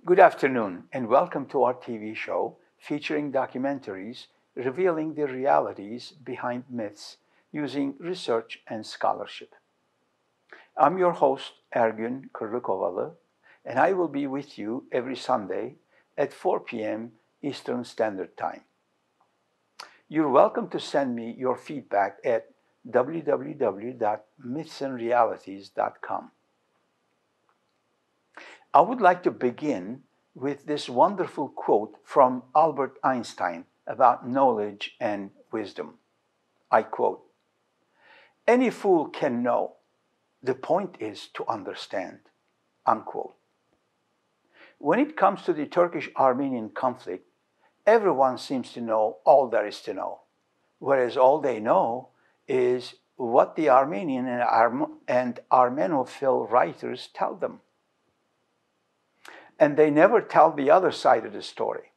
Good afternoon and welcome to our TV show featuring documentaries revealing the realities behind myths using research and scholarship. I'm your host, Ergün Kırlıkovalı, and I will be with you every Sunday at 4 p.m. Eastern Standard Time. You're welcome to send me your feedback at www.mythsandrealities.com. I would like to begin with this wonderful quote from Albert Einstein about knowledge and wisdom. I quote, "Any fool can know. The point is to understand," unquote. When it comes to the Turkish-Armenian conflict, everyone seems to know all there is to know, whereas all they know is what the Armenian and Armenophile writers tell them. And they never tell the other side of the story.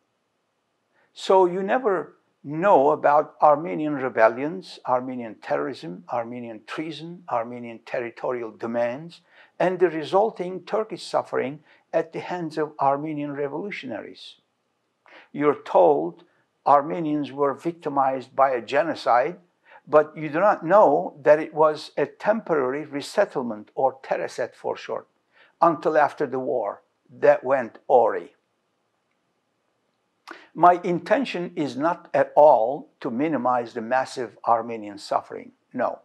So you never know about Armenian rebellions, Armenian terrorism, Armenian treason, Armenian territorial demands, and the resulting Turkish suffering at the hands of Armenian revolutionaries. You're told Armenians were victimized by a genocide, but you do not know that it was a temporary resettlement, or TERESET for short, until after the war. That went awry. My intention is not at all to minimize the massive Armenian suffering, no,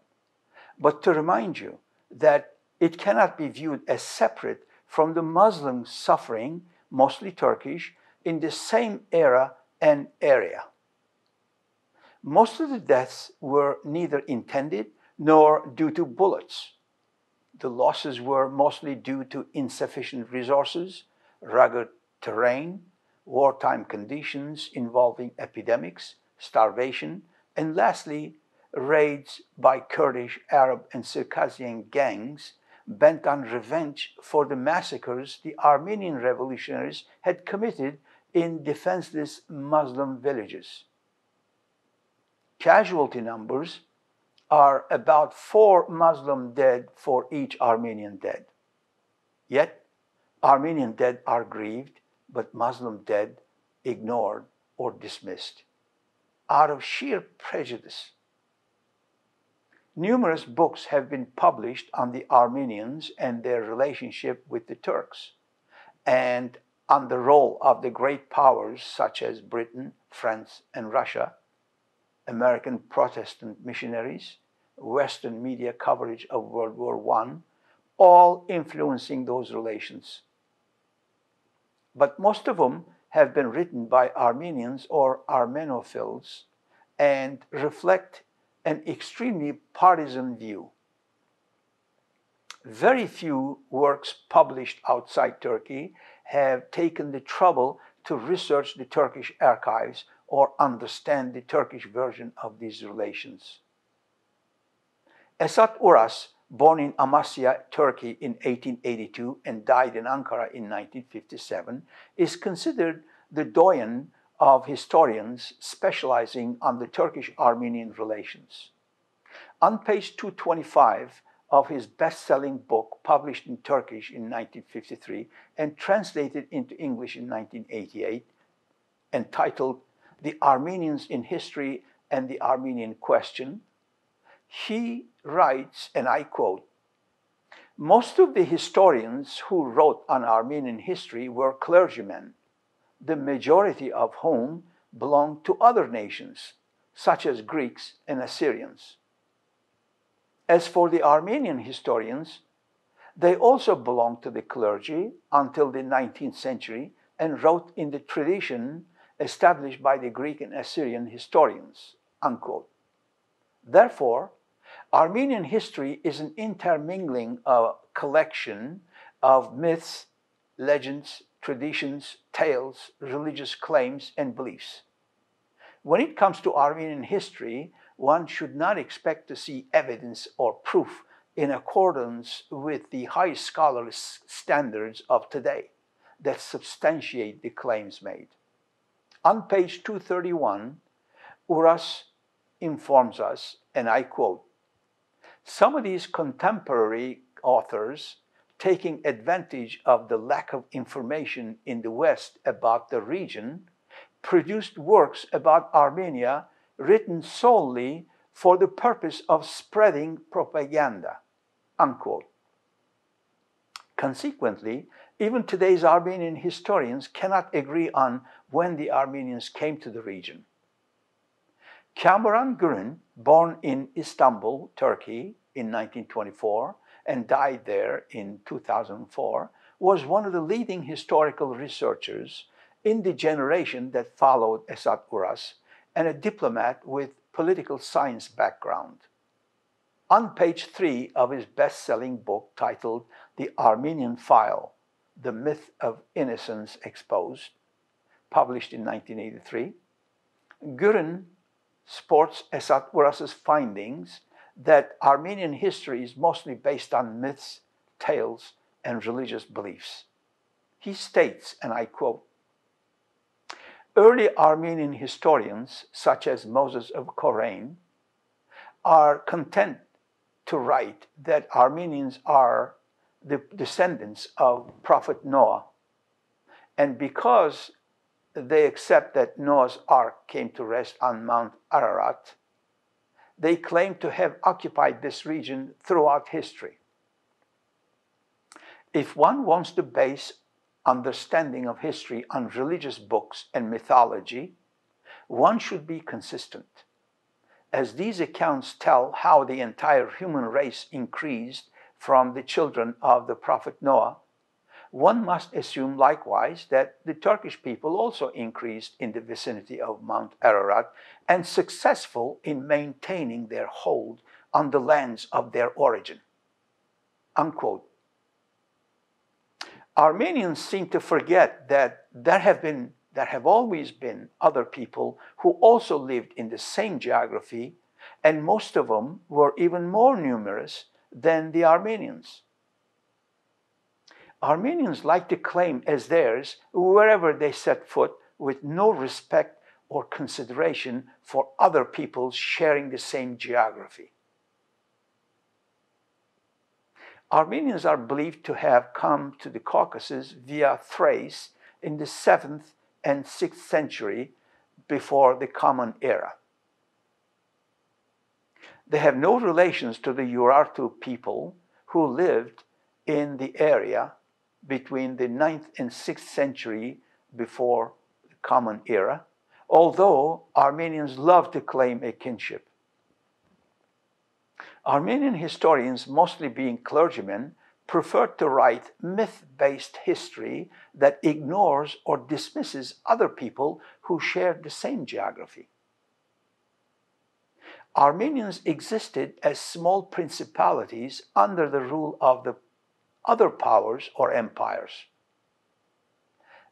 but to remind you that it cannot be viewed as separate from the Muslim suffering, mostly Turkish, in the same era and area. Most of the deaths were neither intended nor due to bullets. The losses were mostly due to insufficient resources, rugged terrain, wartime conditions involving epidemics, starvation, and lastly, raids by Kurdish, Arab, and Circassian gangs bent on revenge for the massacres the Armenian revolutionaries had committed in defenseless Muslim villages. Casualty numbers are about 4 Muslim dead for each Armenian dead. Yet, Armenian dead are grieved, but Muslim dead ignored or dismissed, out of sheer prejudice. Numerous books have been published on the Armenians and their relationship with the Turks, and on the role of the great powers such as Britain, France, and Russia, American Protestant Missionaries, Western media coverage of World War I, all influencing those relations. But most of them have been written by Armenians or Armenophiles and reflect an extremely partisan view. Very few works published outside Turkey have taken the trouble to research the Turkish archives or understand the Turkish version of these relations. Esat Uras, born in Amasya, Turkey in 1882 and died in Ankara in 1957, is considered the doyen of historians specializing on the Turkish-Armenian relations. On page 225 of his best-selling book, published in Turkish in 1953 and translated into English in 1988, entitled "The Armenians in History and the Armenian Question," he writes, and I quote, "Most of the historians who wrote on Armenian history were clergymen, the majority of whom belonged to other nations, such as Greeks and Assyrians. As for the Armenian historians, they also belonged to the clergy until the 19th century and wrote in the tradition established by the Greek and Assyrian historians," unquote. Therefore, Armenian history is an intermingling collection of myths, legends, traditions, tales, religious claims, and beliefs. When it comes to Armenian history, one should not expect to see evidence or proof in accordance with the high scholarly standards of today that substantiate the claims made. On page 231, Uras informs us, and I quote, "Some of these contemporary authors taking advantage of the lack of information in the West about the region, produced works about Armenia written solely for the purpose of spreading propaganda, unquote. Consequently, even today's Armenian historians cannot agree on when the Armenians came to the region. Kamuran Gurun, born in Istanbul, Turkey in 1924 and died there in 2004, was one of the leading historical researchers in the generation that followed Esat Uras, and a diplomat with political science background. On page 3 of his best-selling book titled The Armenian File, The Myth of Innocence Exposed, published in 1983, Gurun supports Esat Uras's findings that Armenian history is mostly based on myths, tales, and religious beliefs. He states, and I quote, "Early Armenian historians, such as Moses of Korain, are content to write that Armenians are the descendants of Prophet Noah, and because they accept that Noah's Ark came to rest on Mount Ararat, they claim to have occupied this region throughout history. If one wants to base understanding of history on religious books and mythology, one should be consistent, as these accounts tell how the entire human race increased from the children of the Prophet Noah. One must assume likewise that the Turkish people also increased in the vicinity of Mount Ararat and successful in maintaining their hold on the lands of their origin." Unquote. Armenians seem to forget that there have always been other people who also lived in the same geography, and most of them were even more numerous than the Armenians. Armenians like to claim as theirs wherever they set foot, with no respect or consideration for other peoples sharing the same geography. Armenians are believed to have come to the Caucasus via Thrace in the 7th and 6th century before the Common Era. They have no relations to the Urartu people who lived in the area between the 9th and 6th century before the Common Era, although Armenians love to claim a kinship. Armenian historians, mostly being clergymen, prefer to write myth-based history that ignores or dismisses other people who share the same geography. Armenians existed as small principalities under the rule of the other powers or empires.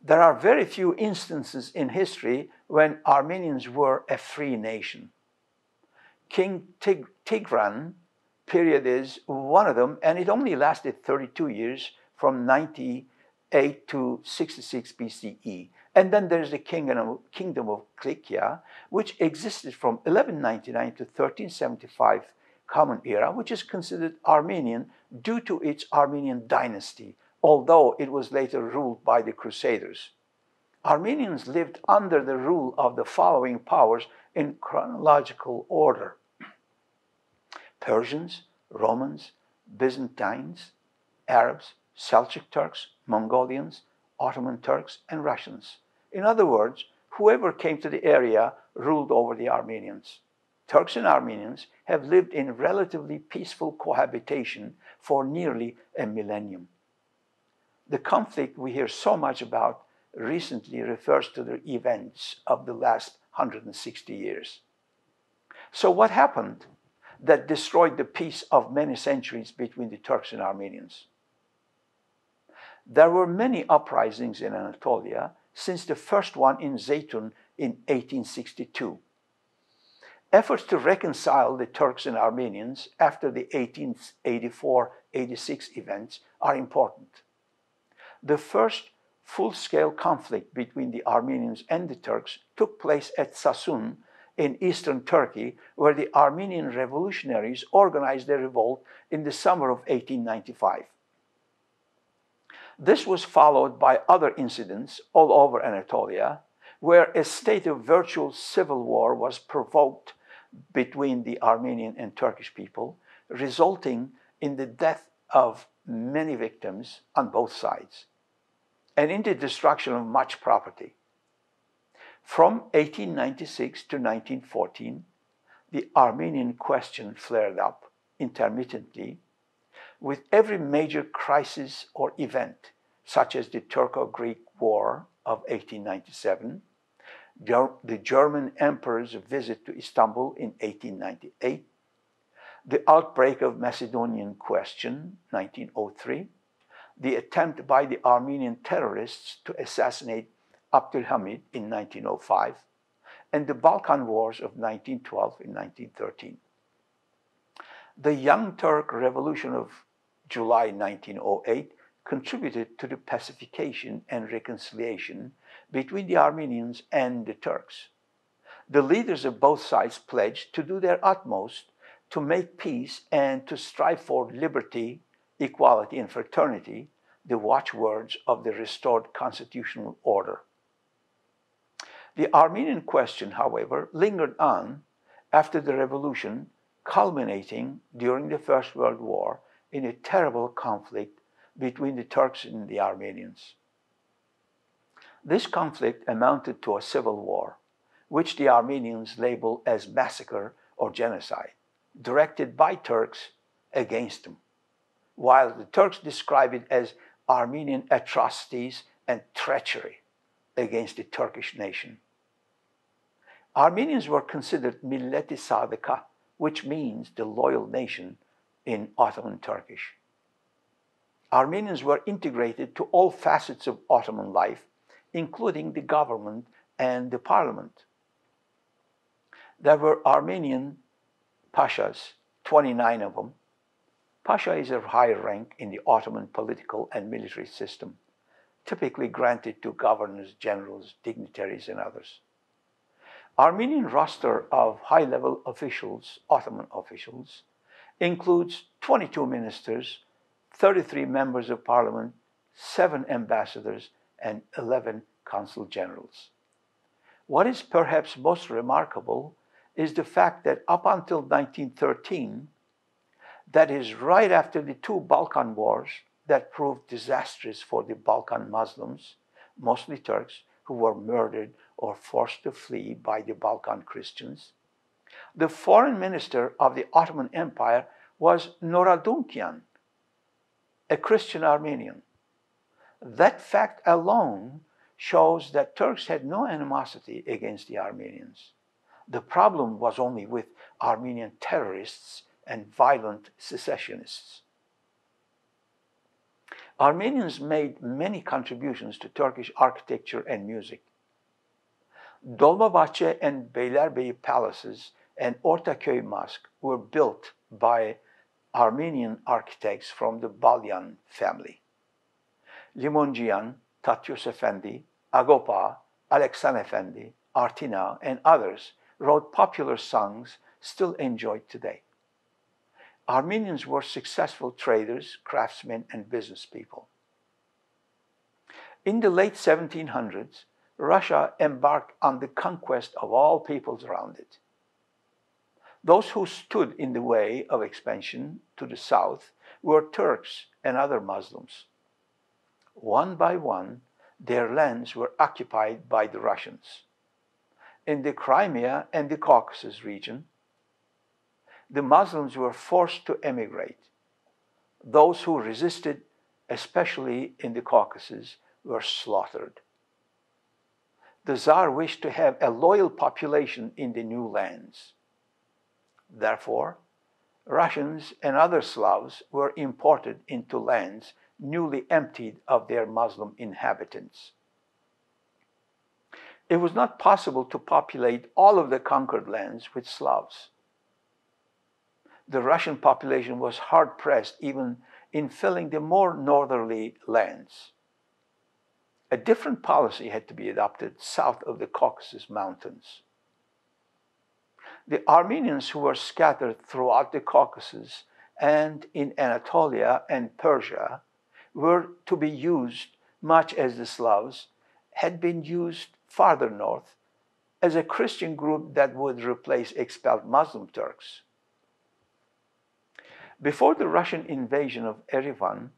There are very few instances in history when Armenians were a free nation. King Tigran period is one of them, and it only lasted 32 years, from 98 to 66 BCE. And then there's the kingdom of Klikia, which existed from 1199 to 1375 Common Era, which is considered Armenian due to its Armenian dynasty, although it was later ruled by the Crusaders. Armenians lived under the rule of the following powers in chronological order: Persians, Romans, Byzantines, Arabs, Seljuk Turks, Mongolians, Ottoman Turks, and Russians. In other words, whoever came to the area ruled over the Armenians. Turks and Armenians have lived in relatively peaceful cohabitation for nearly a millennium. The conflict we hear so much about recently refers to the events of the last 160 years. So what happened that destroyed the peace of many centuries between the Turks and Armenians? There were many uprisings in Anatolia since the first one in Zeytun in 1862. Efforts to reconcile the Turks and Armenians after the 1884-86 events are important. The first full-scale conflict between the Armenians and the Turks took place at Sasun in eastern Turkey, where the Armenian revolutionaries organized a revolt in the summer of 1895. This was followed by other incidents all over Anatolia, where a state of virtual civil war was provoked between the Armenian and Turkish people, resulting in the death of many victims on both sides, and in the destruction of much property. From 1896 to 1914, the Armenian question flared up intermittently, with every major crisis or event, such as the Turco-Greek War of 1897, the German Emperor's visit to Istanbul in 1898, the outbreak of Macedonian question, 1903, the attempt by the Armenian terrorists to assassinate Abdülhamid in 1905, and the Balkan Wars of 1912 and 1913. The Young Turk Revolution of July 1908 contributed to the pacification and reconciliation between the Armenians and the Turks. The leaders of both sides pledged to do their utmost to make peace and to strive for liberty, equality, and fraternity, the watchwords of the restored constitutional order. The Armenian question, however, lingered on after the revolution, culminating during the First World War in a terrible conflict between the Turks and the Armenians. This conflict amounted to a civil war, which the Armenians label as massacre or genocide, directed by Turks against them, while the Turks describe it as Armenian atrocities and treachery against the Turkish nation. Armenians were considered milleti sadıka, which means the loyal nation in Ottoman Turkish. Armenians were integrated to all facets of Ottoman life, including the government and the parliament. There were Armenian pashas, 29 of them. Pasha is a high rank in the Ottoman political and military system, typically granted to governors, generals, dignitaries, and others. Armenian roster of high-level officials, Ottoman officials, includes 22 ministers, 33 members of parliament, 7 ambassadors, and 11 consul generals. What is perhaps most remarkable is the fact that up until 1913, that is right after the 2 Balkan wars that proved disastrous for the Balkan Muslims, mostly Turks, who were murdered or forced to flee by the Balkan Christians, the foreign minister of the Ottoman Empire was Noradunkian, a Christian Armenian. That fact alone shows that Turks had no animosity against the Armenians. The problem was only with Armenian terrorists and violent secessionists. Armenians made many contributions to Turkish architecture and music. Dolmabahce and Beylerbeyi palaces and Ortaköy Mosque were built by Armenian architects from the Balyan family. Limonjian, Tatyos Efendi, Agopa, Aleksan Efendi, Artina, and others wrote popular songs still enjoyed today. Armenians were successful traders, craftsmen, and business people. In the late 1700s, Russia embarked on the conquest of all peoples around it. Those who stood in the way of expansion to the south were Turks and other Muslims. One by one, their lands were occupied by the Russians. In the Crimea and the Caucasus region, the Muslims were forced to emigrate. Those who resisted, especially in the Caucasus, were slaughtered. The Tsar wished to have a loyal population in the new lands. Therefore, Russians and other Slavs were imported into lands newly emptied of their Muslim inhabitants. It was not possible to populate all of the conquered lands with Slavs. The Russian population was hard-pressed even in filling the more northerly lands. A different policy had to be adopted south of the Caucasus Mountains. The Armenians who were scattered throughout the Caucasus and in Anatolia and Persia were to be used much as the Slavs had been used farther north as a Christian group that would replace expelled Muslim Turks. Before the Russian invasion of Yerevan,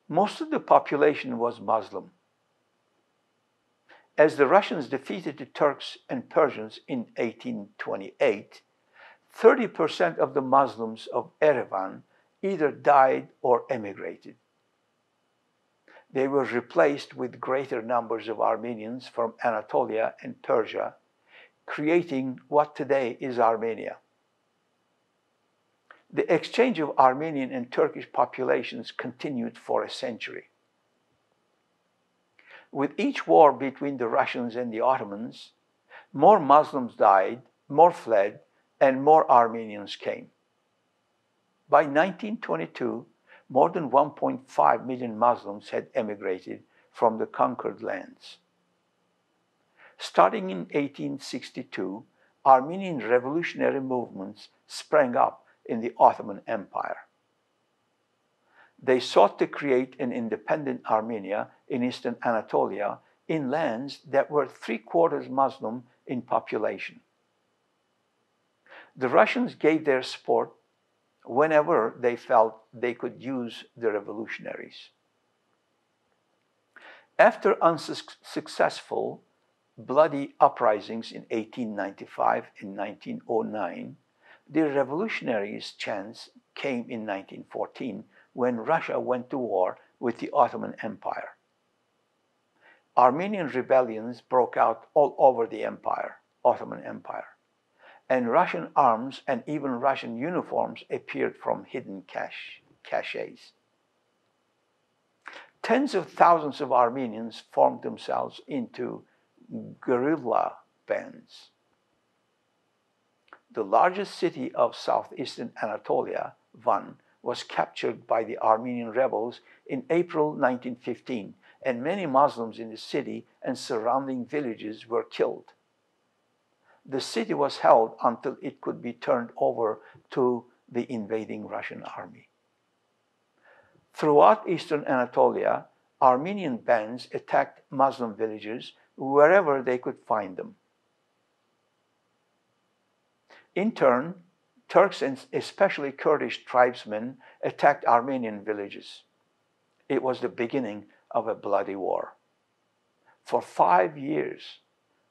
most of the population was Muslim. As the Russians defeated the Turks and Persians in 1828, 30% of the Muslims of Yerevan either died or emigrated. They were replaced with greater numbers of Armenians from Anatolia and Persia, creating what today is Armenia. The exchange of Armenian and Turkish populations continued for a century. With each war between the Russians and the Ottomans, more Muslims died, more fled, and more Armenians came. By 1922, more than 1.5 million Muslims had emigrated from the conquered lands. Starting in 1862, Armenian revolutionary movements sprang up in the Ottoman Empire. They sought to create an independent Armenia in Eastern Anatolia in lands that were 3/4 Muslim in population. The Russians gave their support whenever they felt they could use the revolutionaries. After unsuccessful, bloody uprisings in 1895 and 1909, the revolutionaries' chance came in 1914 when Russia went to war with the Ottoman Empire. Armenian rebellions broke out all over the Ottoman Empire, and Russian arms and even Russian uniforms appeared from hidden caches. Tens of thousands of Armenians formed themselves into guerrilla bands. The largest city of southeastern Anatolia, Van, was captured by the Armenian rebels in April 1915, and many Muslims in the city and surrounding villages were killed. The city was held until it could be turned over to the invading Russian army. Throughout Eastern Anatolia, Armenian bands attacked Muslim villages wherever they could find them. In turn, Turks and especially Kurdish tribesmen attacked Armenian villages. It was the beginning of a bloody war. For 5 years,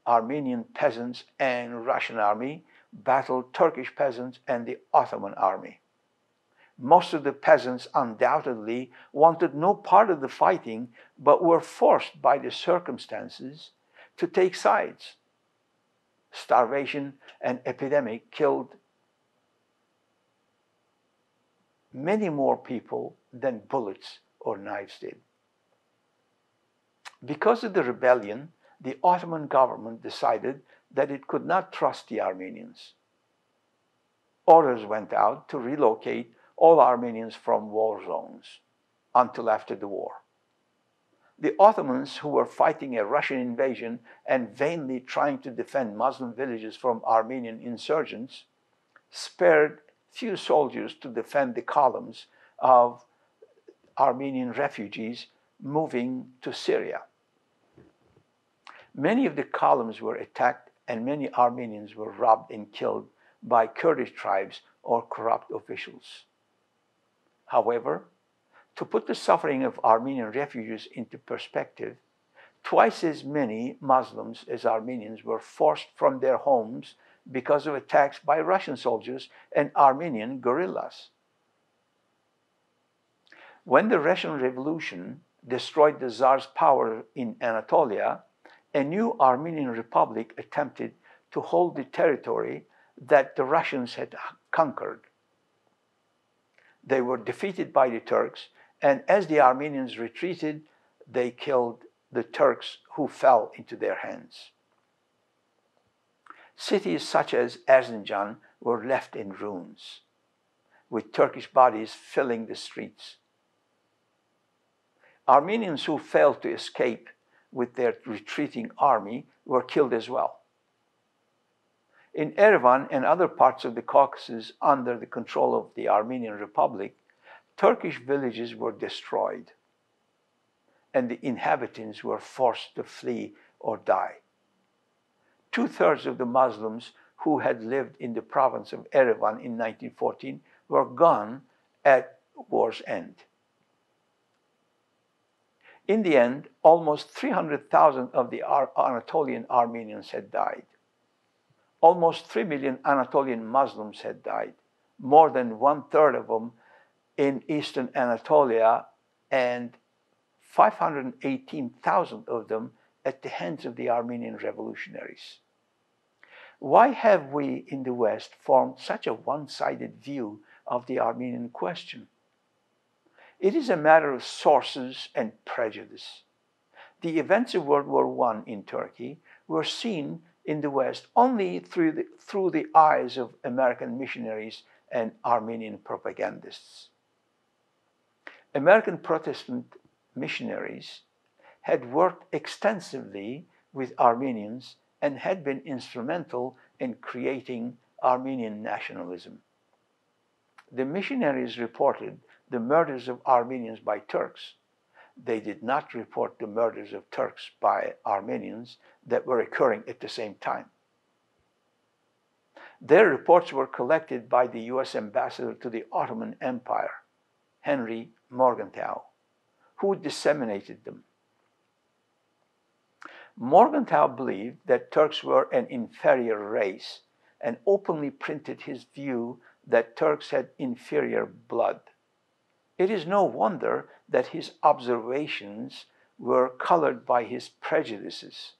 Armenian peasants and Russian army battled Turkish peasants and the Ottoman army. Most of the peasants undoubtedly wanted no part of the fighting, but were forced by the circumstances to take sides. Starvation and epidemic killed many more people than bullets or knives did. Because of the rebellion, the Ottoman government decided that it could not trust the Armenians. Orders went out to relocate all Armenians from war zones until after the war. The Ottomans, who were fighting a Russian invasion and vainly trying to defend Muslim villages from Armenian insurgents, spared few soldiers to defend the columns of Armenian refugees moving to Syria. Many of the columns were attacked and many Armenians were robbed and killed by Kurdish tribes or corrupt officials. However, to put the suffering of Armenian refugees into perspective, twice as many Muslims as Armenians were forced from their homes because of attacks by Russian soldiers and Armenian guerrillas. When the Russian Revolution destroyed the Tsar's power in Anatolia, a new Armenian republic attempted to hold the territory that the Russians had conquered. They were defeated by the Turks, and as the Armenians retreated, they killed the Turks who fell into their hands. Cities such as Erzincan were left in ruins, with Turkish bodies filling the streets. Armenians who failed to escape with their retreating army were killed as well. In Yerevan and other parts of the Caucasus under the control of the Armenian Republic, Turkish villages were destroyed. and the inhabitants were forced to flee or die. 2/3 of the Muslims who had lived in the province of Yerevan in 1914 were gone at war's end. In the end, almost 300,000 of the Anatolian Armenians had died. Almost 3 million Anatolian Muslims had died, more than 1/3 of them in Eastern Anatolia, and 518,000 of them at the hands of the Armenian revolutionaries. Why have we in the West formed such a one-sided view of the Armenian question? It is a matter of sources and prejudice. The events of World War I in Turkey were seen in the West only through the eyes of American missionaries and Armenian propagandists. American Protestant missionaries had worked extensively with Armenians and had been instrumental in creating Armenian nationalism. The missionaries reported the murders of Armenians by Turks. They did not report the murders of Turks by Armenians that were occurring at the same time. Their reports were collected by the U.S. ambassador to the Ottoman Empire, Henry Morgenthau, who disseminated them. Morgenthau believed that Turks were an inferior race and openly printed his view that Turks had inferior blood. It is no wonder that his observations were colored by his prejudices.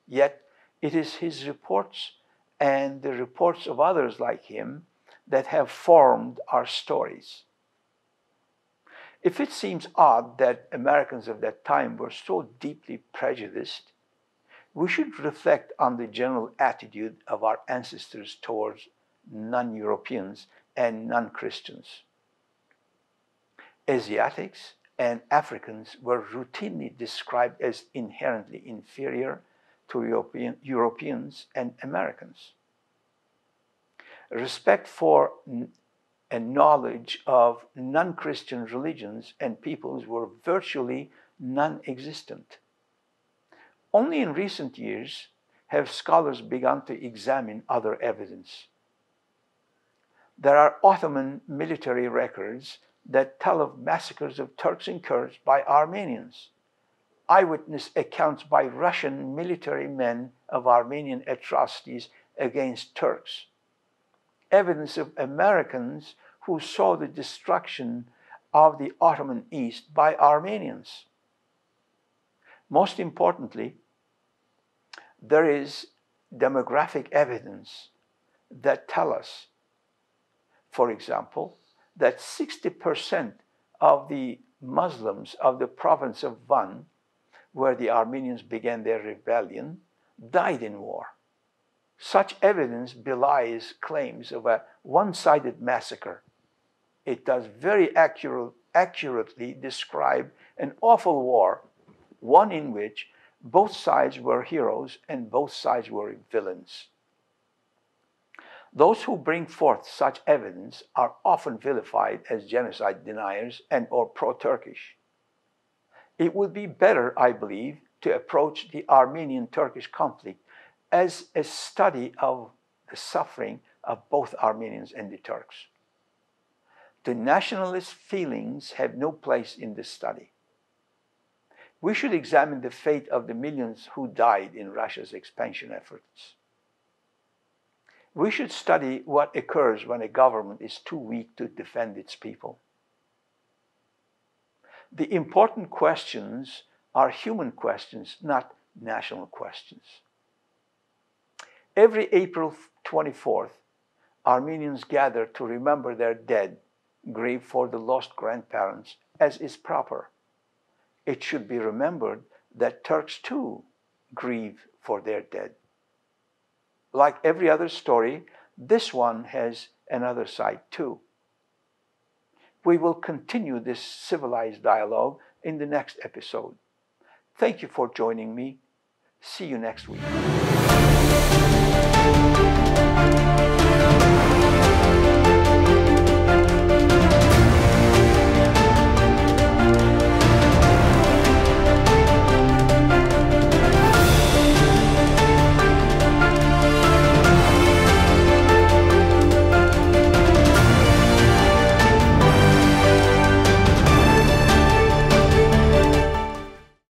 Yet it is his reports and the reports of others like him that have formed our stories. If it seems odd that Americans of that time were so deeply prejudiced, we should reflect on the general attitude of our ancestors towards non-Europeans and non-Christians. Asiatics and Africans were routinely described as inherently inferior to Europeans and Americans. Respect for and knowledge of non-Christian religions and peoples were virtually non-existent. Only in recent years have scholars begun to examine other evidence. There are Ottoman military records that tell of massacres of Turks and Kurds by Armenians, eyewitness accounts by Russian military men of Armenian atrocities against Turks, evidence of Americans who saw the destruction of the Ottoman East by Armenians. Most importantly, there is demographic evidence that tell us, for example, that 60% of the Muslims of the province of Van, where the Armenians began their rebellion, died in war. Such evidence belies claims of a one-sided massacre. It does very accurately describe an awful war, one in which both sides were heroes and both sides were villains. Those who bring forth such evidence are often vilified as genocide deniers and or pro-Turkish. It would be better, I believe, to approach the Armenian-Turkish conflict as a study of the suffering of both Armenians and the Turks. The nationalist feelings have no place in this study. We should examine the fate of the millions who died in Russia's expansion efforts. We should study what occurs when a government is too weak to defend its people. The important questions are human questions, not national questions. Every April 24th, Armenians gather to remember their dead, grieve for the lost grandparents, as is proper. It should be remembered that Turks too grieve for their dead. Like every other story, this one has another side too. We will continue this civilized dialogue in the next episode. Thank you for joining me. See you next week.